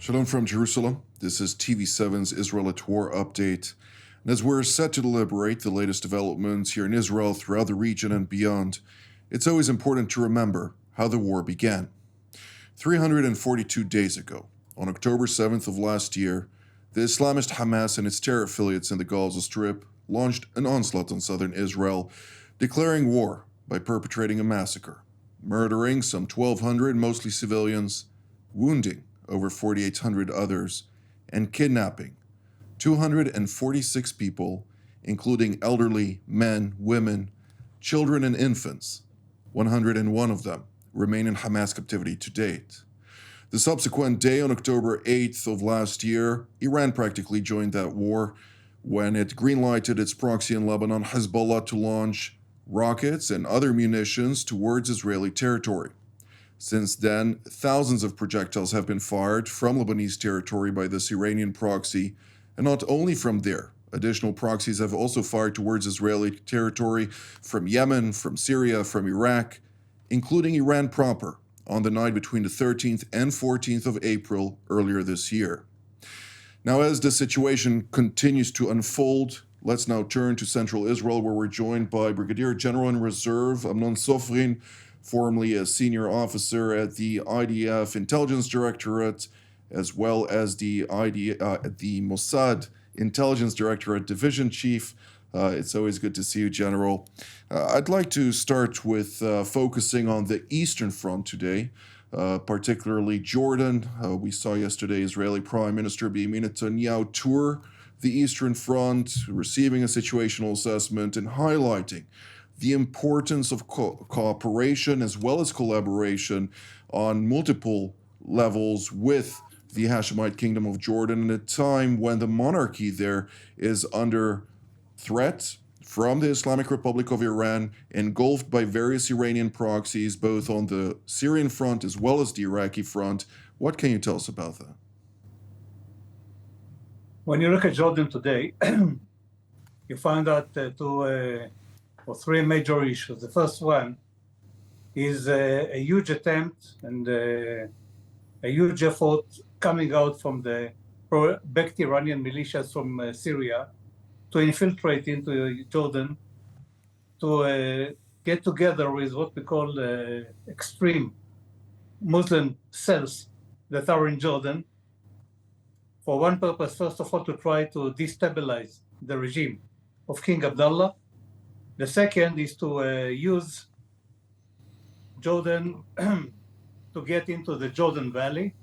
Shalom from Jerusalem. This is TV7's Israel at War update. And as we're set to deliberate the latest developments here in Israel, throughout the region and beyond, it's always important to remember how the war began. 342 days ago, on October 7th of last year, the Islamist Hamas and its terror affiliates in the Gaza Strip launched an onslaught on southern Israel, declaring war by perpetrating a massacre, murdering some 1,200 mostly civilians, wounding over 4,800 others, and kidnapping 246 people, including elderly, men, women, children, and infants. 101 of them remain in Hamas captivity to date. The subsequent day, on October 8th of last year, Iran practically joined that war when it greenlighted its proxy in Lebanon, Hezbollah, to launch rockets and other munitions towards Israeli territory. Since then, thousands of projectiles have been fired from Lebanese territory by this Iranian proxy, and not only from there. Additional proxies have also fired towards Israeli territory from Yemen, from Syria, from Iraq, including Iran proper, on the night between the 13th and 14th of April earlier this year. Now, as the situation continues to unfold, let's now turn to central Israel, where we're joined by Brigadier General in Reserve Amnon Sofrin, formerly a senior officer at the IDF Intelligence Directorate, as well as the Mossad Intelligence Directorate Division Chief. It's always good to see you, General. I'd like to start with focusing on the Eastern Front today, particularly Jordan. We saw yesterday Israeli Prime Minister Benjamin Netanyahu tour the Eastern Front, receiving a situational assessment and highlighting the importance of cooperation as well as collaboration on multiple levels with the Hashemite Kingdom of Jordan at a time when the monarchy there is under threat from the Islamic Republic of Iran, engulfed by various Iranian proxies, both on the Syrian front as well as the Iraqi front. What can you tell us about that? When you look at Jordan today, you find out three major issues. The first one is a huge attempt and a huge effort coming out from the pro-backed Iranian militias from Syria to infiltrate into Jordan, to get together with what we call extreme Muslim cells that are in Jordan, for one purpose, first of all, to try to destabilize the regime of King Abdullah. The second is to use Jordan to get into the Jordan Valley,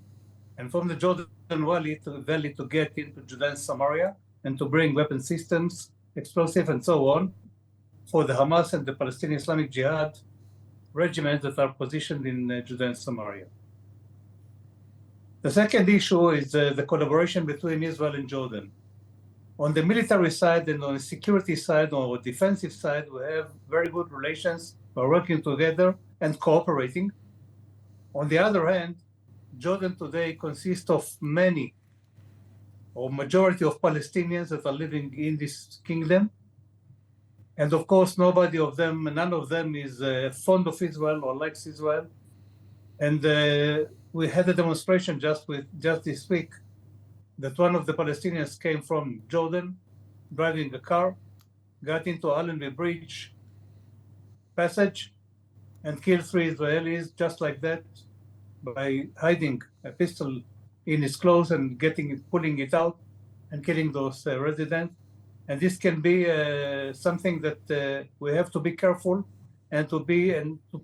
and from the Jordan Valley to get into Judean Samaria, and to bring weapon systems, explosive, and so on, for the Hamas and the Palestinian Islamic Jihad regiments that are positioned in Judean Samaria. The second issue is the collaboration between Israel and Jordan. On the military side and on the security side or defensive side, we have very good relations. We're working together and cooperating. On the other hand, Jordan today consists of many or majority of Palestinians that are living in this kingdom. And of course, none of them is fond of Israel or likes Israel. And we had a demonstration just this week that one of the Palestinians came from Jordan, driving a car, got into Allenby Bridge passage, and killed 3 Israelis just like that by hiding a pistol in his clothes and pulling it out and killing those residents. And this can be something that we have to be careful and to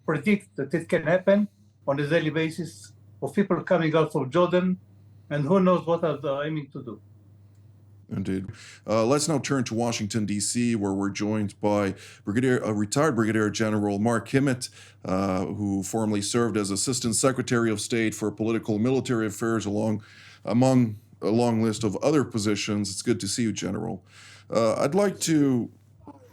predict that it can happen on a daily basis of people coming out from Jordan, and who knows what are they aiming to do. Indeed. Let's now turn to Washington, D.C., where we're joined by retired Brigadier General Mark Himmet, who formerly served as Assistant Secretary of State for Political and Military Affairs, among a long list of other positions. It's good to see you, General. I'd like to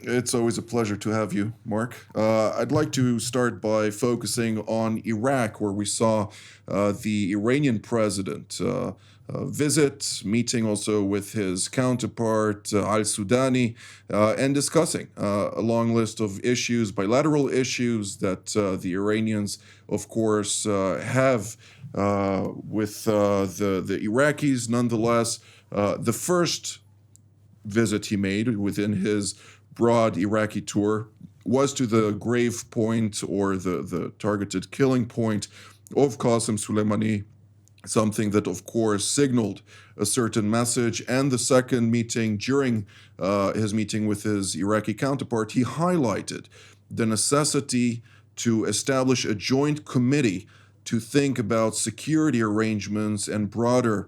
It's always a pleasure to have you, Mark. I'd like to start by focusing on Iraq, where we saw the Iranian president visit, meeting also with his counterpart, al-Sudani, and discussing a long list of issues, bilateral issues that the Iranians, of course, have with the Iraqis. Nonetheless, the first visit he made within his broad Iraqi tour was to the grave point, or the targeted killing point of Qasem Soleimani, something that, of course, signaled a certain message. And the second meeting, during his meeting with his Iraqi counterpart, he highlighted the necessity to establish a joint committee to think about security arrangements and broader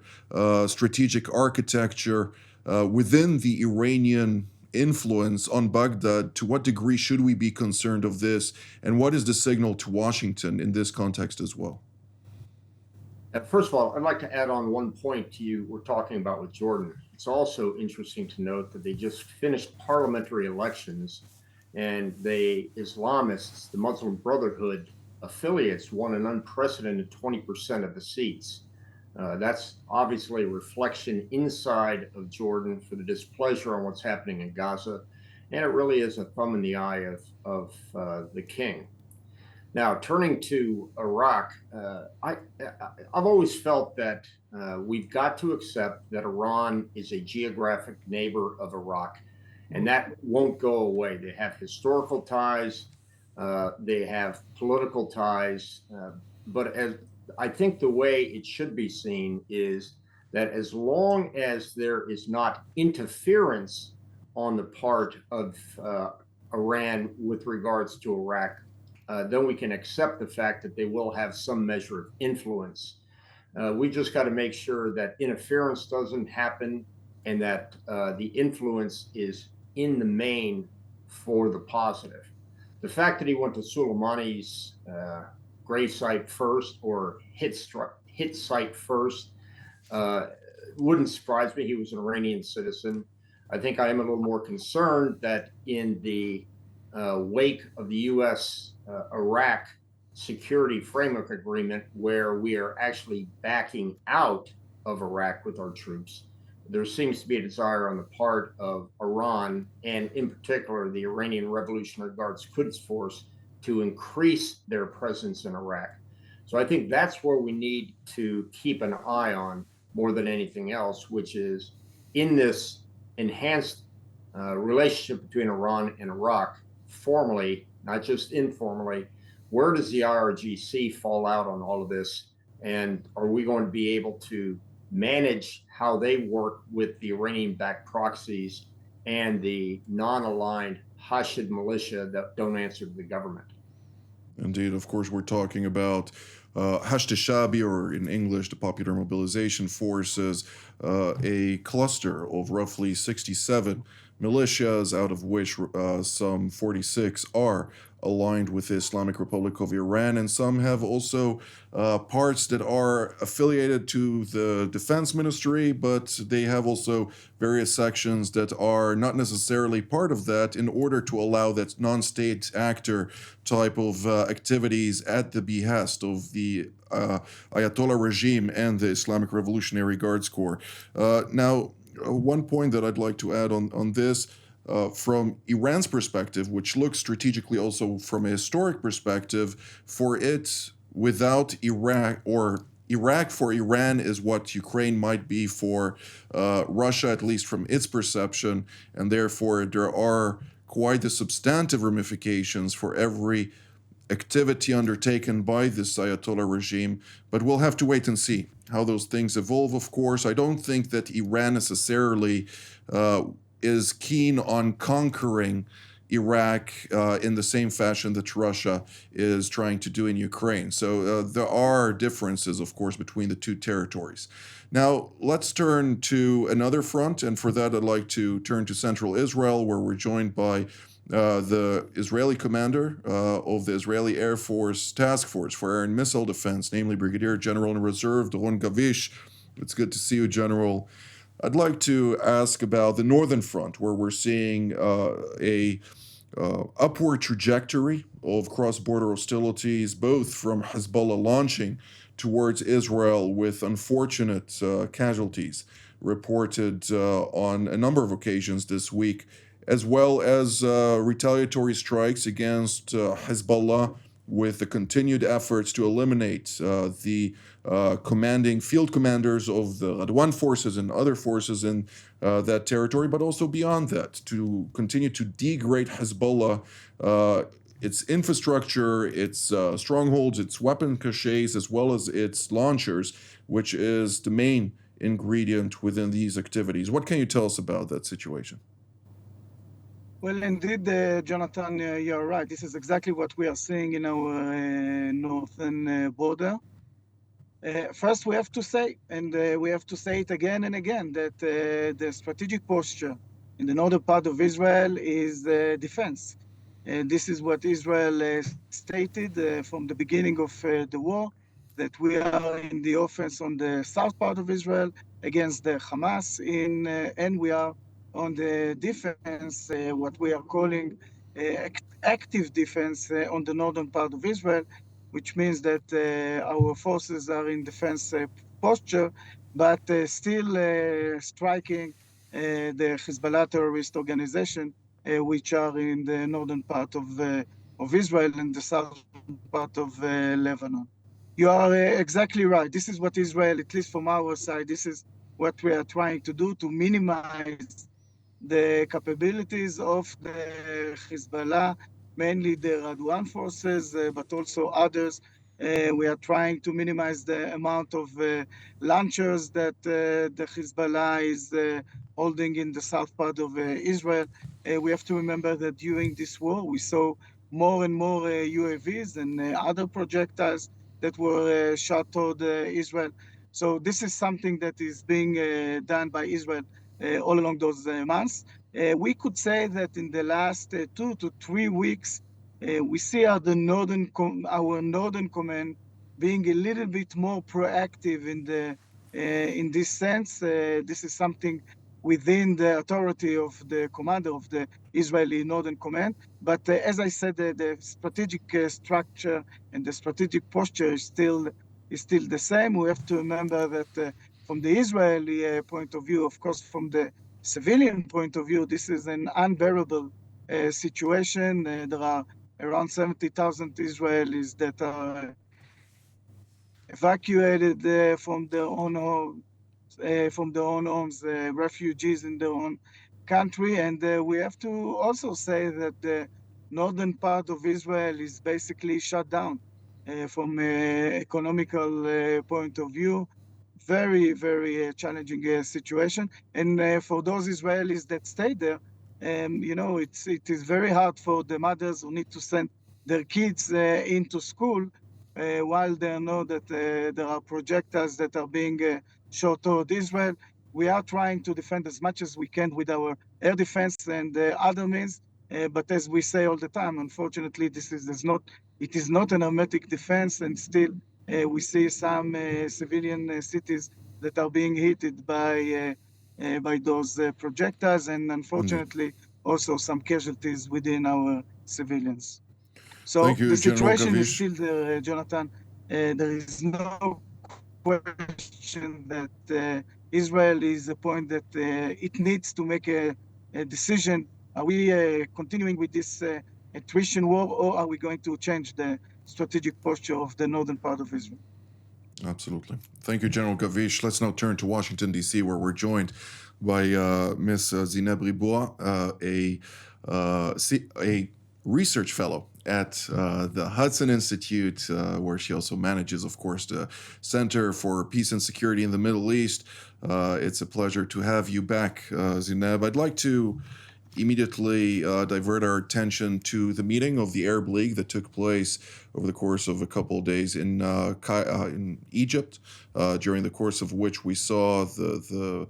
strategic architecture within the Iranian influence on Baghdad. To what degree should we be concerned of this, and what is the signal to Washington in this context as well? First of all, I'd like to add on one point you were talking about with Jordan. It's also interesting to note that they just finished parliamentary elections, and the Islamists, the Muslim Brotherhood affiliates, won an unprecedented 20% of the seats. That's obviously a reflection inside of Jordan for the displeasure on what's happening in Gaza, and it really is a thumb in the eye of the king. Now, turning to Iraq, I've always felt that we've got to accept that Iran is a geographic neighbor of Iraq, and that won't go away. They have historical ties, they have political ties, but as I think the way it should be seen is that as long as there is not interference on the part of Iran with regards to Iraq, then we can accept the fact that they will have some measure of influence. We just got to make sure that interference doesn't happen, and that the influence is in the main for the positive. The fact that he went to Soleimani's gravesite first, or hit site first, wouldn't surprise me. He was an Iranian citizen. I think I am a little more concerned that in the wake of the U.S. Iraq security framework agreement, where we are actually backing out of Iraq with our troops, there seems to be a desire on the part of Iran, and in particular the Iranian Revolutionary Guard's Quds Force, to increase their presence in Iraq. So I think that's where we need to keep an eye on more than anything else, which is in this enhanced relationship between Iran and Iraq, formally, not just informally, where does the IRGC fall out on all of this? And are we going to be able to manage how they work with the Iranian-backed proxies and the non-aligned Hashid militia that don't answer to the government? Indeed, of course, we're talking about Hashd al-Shabi, or in English, the Popular Mobilization Forces, a cluster of roughly 67 militias, out of which some 46 are aligned with the Islamic Republic of Iran, and some have also parts that are affiliated to the defense ministry, but they have also various sections that are not necessarily part of that, in order to allow that non-state actor type of activities at the behest of the Ayatollah regime and the Islamic Revolutionary Guards Corps. Now, one point that I'd like to add on this, from Iran's perspective, which looks strategically also from a historic perspective, for it, without Iraq, or Iraq for Iran is what Ukraine might be for Russia, at least from its perception, and therefore there are quite the substantive ramifications for every activity undertaken by this Ayatollah regime. But we'll have to wait and see how those things evolve, of course. I don't think that Iran necessarily is keen on conquering Iraq in the same fashion that Russia is trying to do in Ukraine. So there are differences, of course, between the two territories. Now, let's turn to another front, and for that I'd like to turn to Central Israel, where we're joined by the Israeli commander of the Israeli Air Force Task Force for Air and Missile Defense, namely Brigadier General in Reserve Doron Gavish. It's good to see you, General. I'd like to ask about the northern front, where we're seeing a upward trajectory of cross-border hostilities, both from Hezbollah launching towards Israel with unfortunate casualties reported on a number of occasions this week, as well as retaliatory strikes against Hezbollah with the continued efforts to eliminate the commanding field commanders of the Radwan forces and other forces in that territory, but also beyond that, to continue to degrade Hezbollah, its infrastructure, its strongholds, its weapon caches, as well as its launchers, which is the main ingredient within these activities. What can you tell us about that situation? Well, indeed, Jonathan, you're right. This is exactly what we are seeing in our northern border. First, we have to say, and we have to say it again and again, that the strategic posture in the northern part of Israel is defense. This is what Israel stated from the beginning of the war, that we are in the offense on the south part of Israel against the Hamas, and we are on the defense, what we are calling active defense on the northern part of Israel, which means that our forces are in defense posture, but still striking the Hezbollah terrorist organization, which are in the northern part of Israel and the southern part of Lebanon. You are exactly right. This is what Israel, at least from our side, this is what we are trying to do to minimize the capabilities of the Hezbollah, mainly the Radwan forces, but also others. We are trying to minimize the amount of launchers that the Hezbollah is holding in the south part of Israel. We have to remember that during this war, we saw more and more UAVs and other projectiles that were shot toward Israel. So this is something that is being done by Israel all along those months. We could say that in the last 2 to 3 weeks, we see our northern command being a little bit more proactive in this sense. This is something within the authority of the commander of the Israeli Northern Command. But as I said, the strategic structure and the strategic posture is still the same. We have to remember that from the Israeli point of view, of course, from the civilian point of view, this is an unbearable situation. There are around 70,000 Israelis that are evacuated from their own homes, refugees in their own country. And we have to also say that the northern part of Israel is basically shut down from an economical point of view. Very, very challenging situation. And for those Israelis that stay there, it is very hard for the mothers who need to send their kids into school while they know that there are projectiles that are being shot toward Israel. We are trying to defend as much as we can with our air defense and other means. But as we say all the time, unfortunately, it is not an hermetic defense, and still we see some civilian cities that are being hit by those projectiles, and unfortunately also some casualties within our civilians. So Thank you, the General situation is Gavish. still there, Jonathan. There is no question that Israel is a point that it needs to make a decision. Are we continuing with this attrition war, or are we going to change the strategic posture of the northern part of Israel? Absolutely. Thank you, General Gavish. Let's now turn to Washington, D.C., where we're joined by Ms. Zineb Riboua, a research fellow at the Hudson Institute, where she also manages, of course, the Center for Peace and Security in the Middle East. It's a pleasure to have you back, Zineb. I'd like to immediately divert our attention to the meeting of the Arab League that took place over the course of a couple of days in Egypt, during the course of which we saw the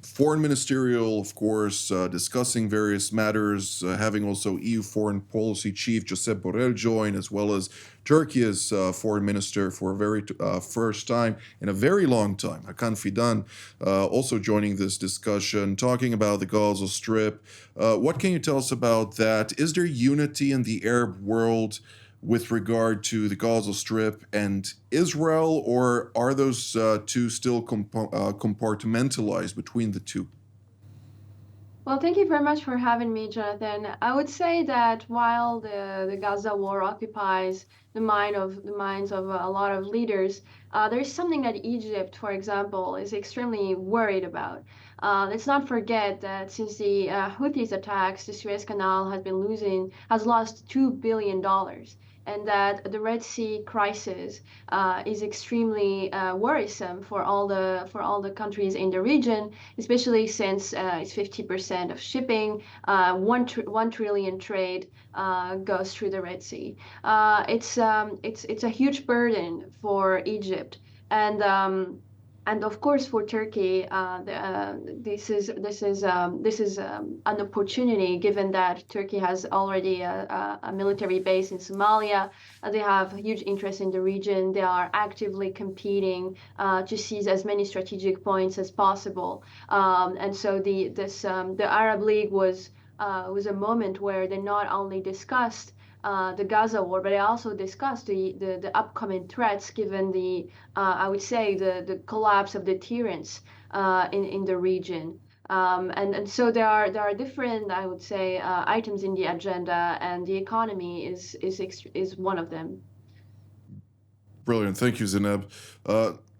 foreign ministerial, of course, discussing various matters, having also EU foreign policy chief Josep Borrell join, as well as Turkey's foreign minister for a very first time in a very long time, Hakan Fidan, also joining this discussion, talking about the Gaza Strip. What can you tell us about that? Is there unity in the Arab world with regard to the Gaza Strip and Israel, or are those two still compartmentalized between the two? Well, thank you very much for having me, Jonathan. I would say that while the Gaza war occupies the minds of a lot of leaders, there is something that Egypt, for example, is extremely worried about. Let's not forget that since the Houthis attacks, the Suez Canal has lost $2 billion. And that the Red Sea crisis is extremely worrisome for all the countries in the region, especially since it's 50% of shipping, 1 trillion trade goes through the Red Sea. It's a huge burden for Egypt, and of course for Turkey, this is an opportunity, given that Turkey has already a military base in Somalia. They have huge interest in the region. They are actively competing to seize as many strategic points as possible. And so the Arab League was a moment where they not only discussed the Gaza war, but they also discussed the upcoming threats, given I would say the collapse of the deterrence in the region. And so there are different, I would say, items in the agenda, and the economy is one of them. Brilliant. Thank you, Zineb.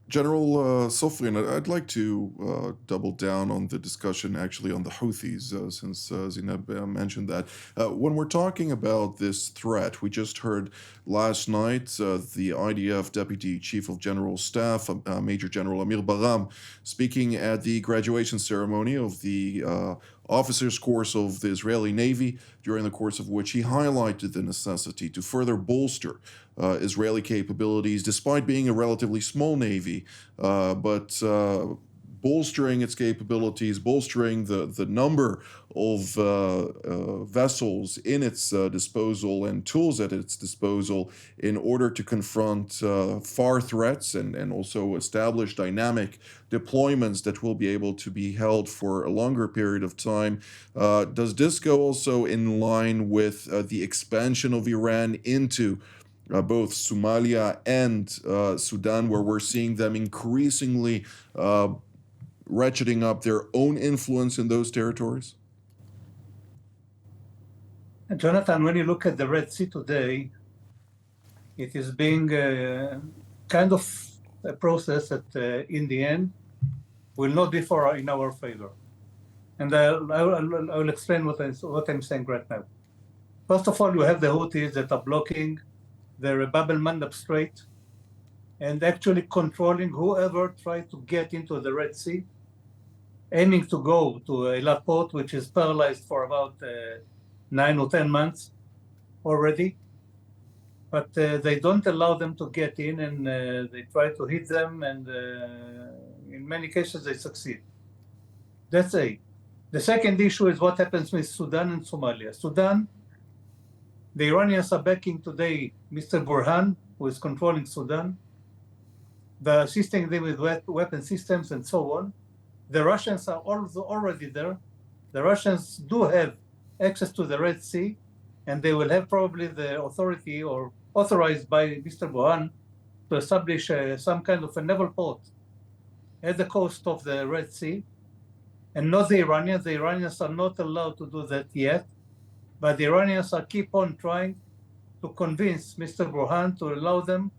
General Sofrian, I'd like to double down on the discussion actually on the Houthis, since Zineb mentioned that. When we're talking about this threat, we just heard last night the IDF Deputy Chief of General Staff, Major General Amir Baram, speaking at the graduation ceremony of the officers' course of the Israeli Navy, during the course of which he highlighted the necessity to further bolster Israeli capabilities, despite being a relatively small navy, but bolstering its capabilities, bolstering the number of vessels in its disposal and tools at its disposal in order to confront far threats and also establish dynamic deployments that will be able to be held for a longer period of time. Does this go also in line with the expansion of Iran into both Somalia and Sudan, where we're seeing them increasingly ratcheting up their own influence in those territories? Jonathan, when you look at the Red Sea today, it is being kind of a process that in the end will not be in our favor. And I will explain what I'm saying right now. First of all, you have the Houthis that are blocking the Bab el-Mandab Strait and actually controlling whoever tries to get into the Red Sea, aiming to go to Eilat port, which is paralyzed for about 9 or 10 months already. But they don't allow them to get in, and they try to hit them, and in many cases they succeed. That's A. The second issue is what happens with Sudan and Somalia. Sudan, the Iranians are backing today Mr. Burhan, who is controlling Sudan. They're assisting them with weapon systems and so on. The Russians are also already there. The Russians do have access to the Red Sea, and they will have probably the authority or authorized by Mr. Burhan to establish some kind of a naval port at the coast of the Red Sea. And not the Iranians. The Iranians are not allowed to do that yet. But the Iranians are keep on trying to convince Mr. Burhan to allow them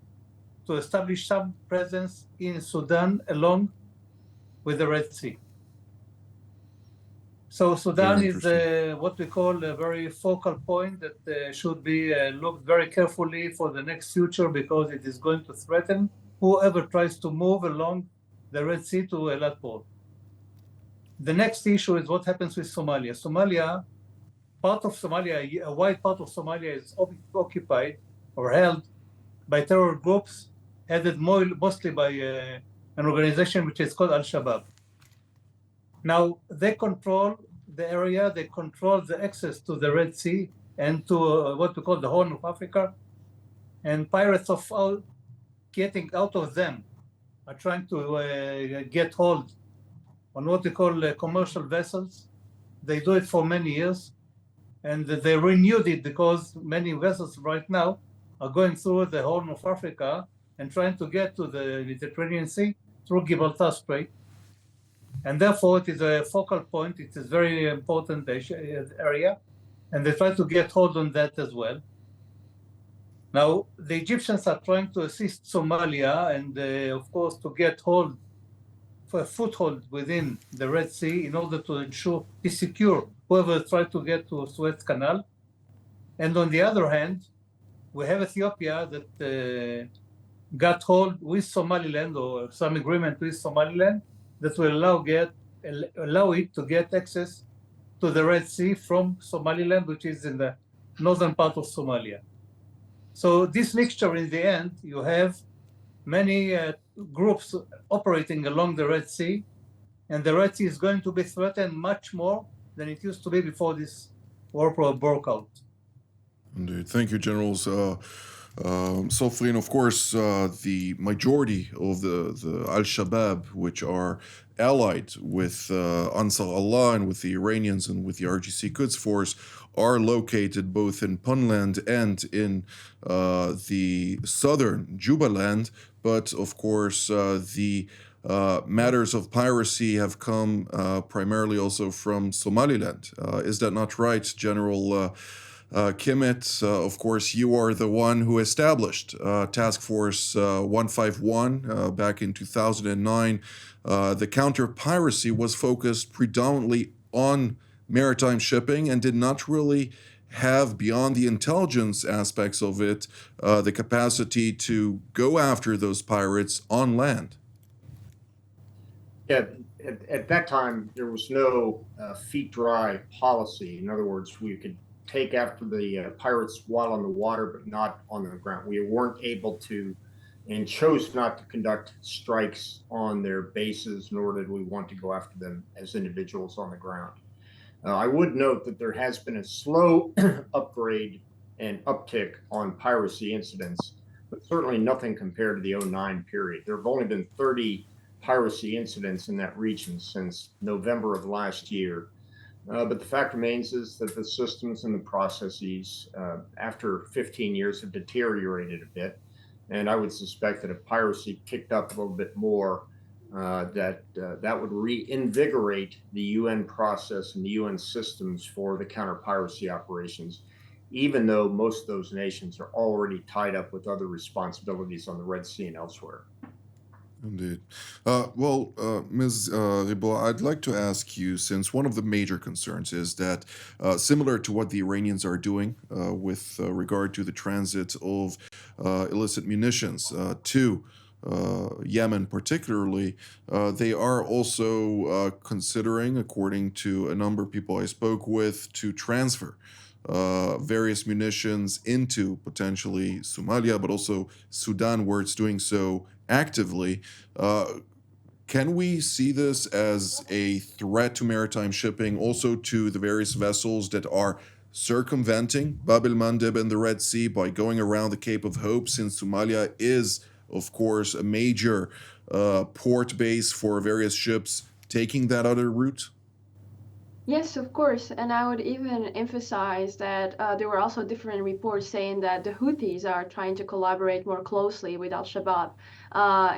to establish some presence in Sudan along with the Red Sea. So Sudan is what we call a very focal point that should be looked very carefully for the next future, because it is going to threaten whoever tries to move along the Red Sea to Eilat port. The next issue is what happens with Somalia. Part of Somalia, a wide part of Somalia is occupied or held by terror groups headed mostly by an organization which is called Al-Shabaab. Now they control the area, they control the access to the Red Sea and to what we call the Horn of Africa. And pirates getting out of them are trying to get hold on what we call commercial vessels. They do it for many years, and they renewed it because many vessels right now are going through the Horn of Africa and trying to get to the Mediterranean Sea through Gibraltar Strait. And therefore, it is a focal point. It is a very important area, and they try to get hold on that as well. Now, the Egyptians are trying to assist Somalia and, of course, to get for a foothold within the Red Sea in order to ensure be secure whoever tries to get to Suez Canal. And on the other hand, we have Ethiopia that got hold with Somaliland or some agreement with Somaliland that will allow it to get access to the Red Sea from Somaliland, which is in the northern part of Somalia. So this mixture, in the end, you have many groups operating along the Red Sea, and the Red Sea is going to be threatened much more than it used to be before this war broke out. Indeed. Thank you, Generals. Sophie, and of course, the majority of the Al-Shabaab, which are allied with Ansar Allah and with the Iranians and with the RGC Quds Force, are located both in Puntland and in the southern Jubaland. But of course, the matters of piracy have come primarily also from Somaliland. Is that not right, General Kimmett? Of course, you are the one who established Task Force 151 back in 2009. The counter-piracy was focused predominantly on maritime shipping and did not really have, beyond the intelligence aspects of it, the capacity to go after those pirates on land. Yeah, at that time, there was no feet dry policy. In other words, we could take after the pirates while on the water, but not on the ground. We weren't able to and chose not to conduct strikes on their bases, nor did we want to go after them as individuals on the ground. I would note that there has been a slow upgrade and uptick on piracy incidents, but certainly nothing compared to the 2009 period. There have only been 30 piracy incidents in that region since November of last year. But the fact remains is that the systems and the processes after 15 years have deteriorated a bit. And I would suspect that if piracy kicked up a little bit more, that would reinvigorate the UN process and the UN systems for the counter-piracy operations, even though most of those nations are already tied up with other responsibilities on the Red Sea and elsewhere. Indeed. Ms. Ribo, I'd like to ask you, since one of the major concerns is that, similar to what the Iranians are doing with regard to the transit of illicit munitions to Yemen particularly, they are also considering, according to a number of people I spoke with, to transfer various munitions into potentially Somalia, but also Sudan, where it's doing so actively. Can we see this as a threat to maritime shipping, also to the various vessels that are circumventing Bab el-Mandeb and the Red Sea by going around the Cape of Hope, since Somalia is, of course, a major port base for various ships taking that other route? Yes, of course. And I would even emphasize that there were also different reports saying that the Houthis are trying to collaborate more closely with Al-Shabaab.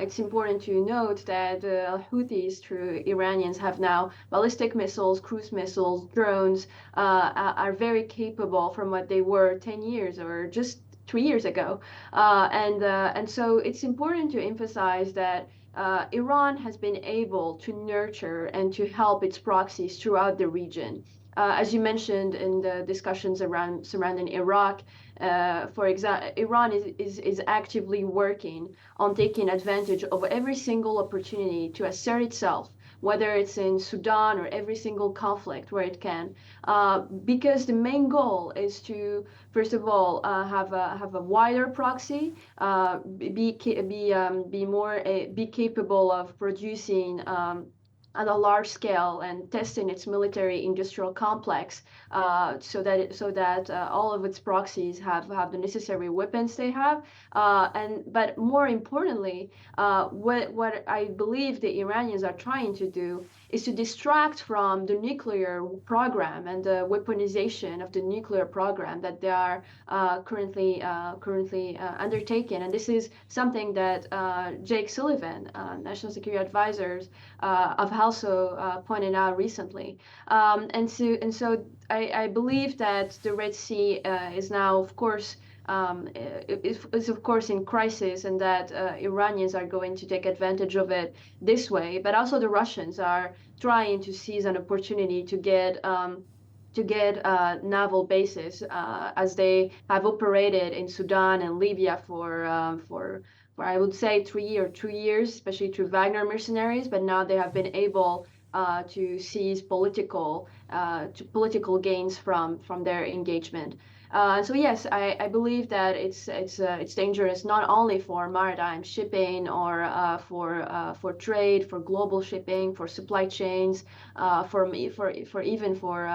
It's important to note that the Houthis, through Iranians, have now ballistic missiles, cruise missiles, drones, are very capable from what they were 10 years or just 3 years ago. And so it's important to emphasize that Iran has been able to nurture and to help its proxies throughout the region. As you mentioned in the discussions surrounding Iraq, for example, Iran is actively working on taking advantage of every single opportunity to assert itself, whether it's in Sudan or every single conflict where it can, because the main goal is to, first of all, have a wider proxy, be capable of producing at a large scale and testing its military industrial complex so that all of its proxies have the necessary weapons they have. But more importantly, what I believe the Iranians are trying to do is to distract from the nuclear program and the weaponization of the nuclear program that they are currently undertaking. And this is something that Jake Sullivan, National Security Advisors, have also pointed out recently. And so I believe that the Red Sea is now, of course, is of course in crisis, and that Iranians are going to take advantage of it this way. But also the Russians are trying to seize an opportunity to get naval bases, as they have operated in Sudan and Libya for I would say 2 years, especially through Wagner mercenaries. But now they have been able to seize political gains from their engagement. So yes, I believe that it's dangerous not only for maritime shipping or for trade, for global shipping, for supply chains, for even for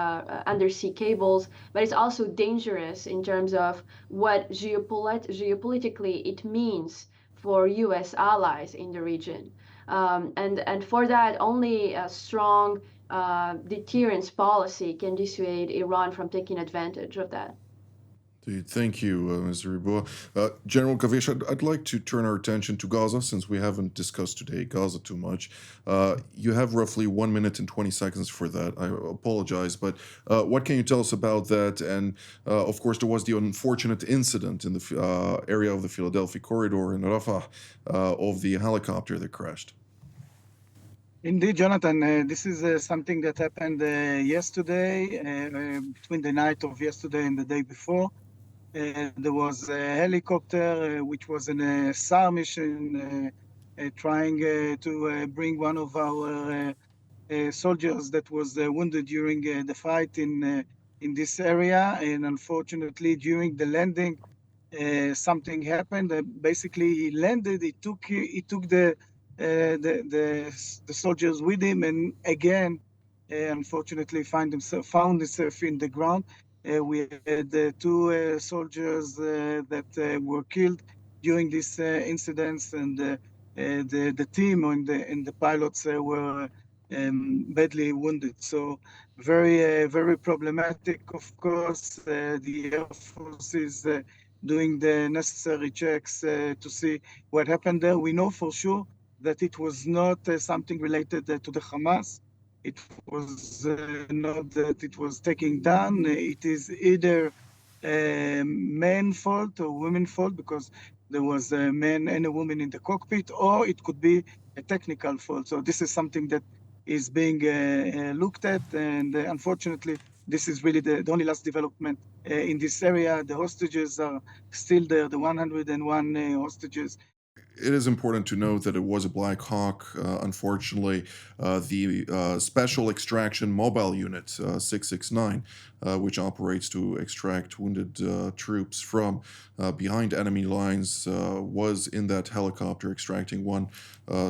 undersea cables, but it's also dangerous in terms of what geopolitically it means for U.S. allies in the region, and for that only a strong deterrence policy can dissuade Iran from taking advantage of that. Thank you, Ms. Riboua. General Gavish, I'd like to turn our attention to Gaza, since we haven't discussed today Gaza too much. You have roughly 1 minute and 20 seconds for that. I apologize, but what can you tell us about that? And of course, there was the unfortunate incident in the area of the Philadelphia corridor in Rafah of the helicopter that crashed. Indeed, Jonathan, this is something that happened yesterday, between the night of yesterday and the day before. There was a helicopter which was in a SAR mission trying to bring one of our soldiers that was wounded during the fight in this area. And unfortunately, during the landing, something happened. Basically, he landed. He took the soldiers with him, and again, unfortunately, found himself in the ground. We had 2 soldiers that were killed during this incidents, and the team and the pilots were badly wounded. So very problematic, of course. The Air Force is doing the necessary checks to see what happened there. We know for sure that it was not something related to the Hamas. It was not that it was taken down. It is either man fault or women fault, because there was a man and a woman in the cockpit, or it could be a technical fault. So this is something that is being looked at, and unfortunately, this is really the only last development in this area. The hostages are still there, the 101 hostages. It is important to note that it was a Black Hawk. Unfortunately, the Special Extraction Mobile Unit 669, which operates to extract wounded troops from behind enemy lines, was in that helicopter extracting one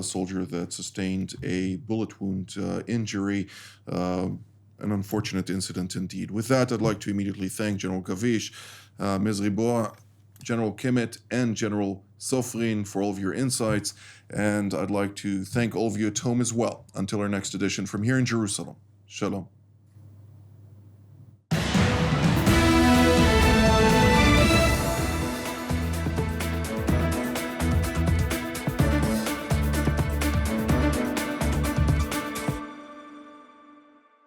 soldier that sustained a bullet wound injury. An unfortunate incident indeed. With that, I'd like to immediately thank General Gavish, Ms. Riboua, General Kimmett, and General Sofrin for all of your insights, and I'd like to thank all of you at home as well. Until our next edition from here in Jerusalem. Shalom.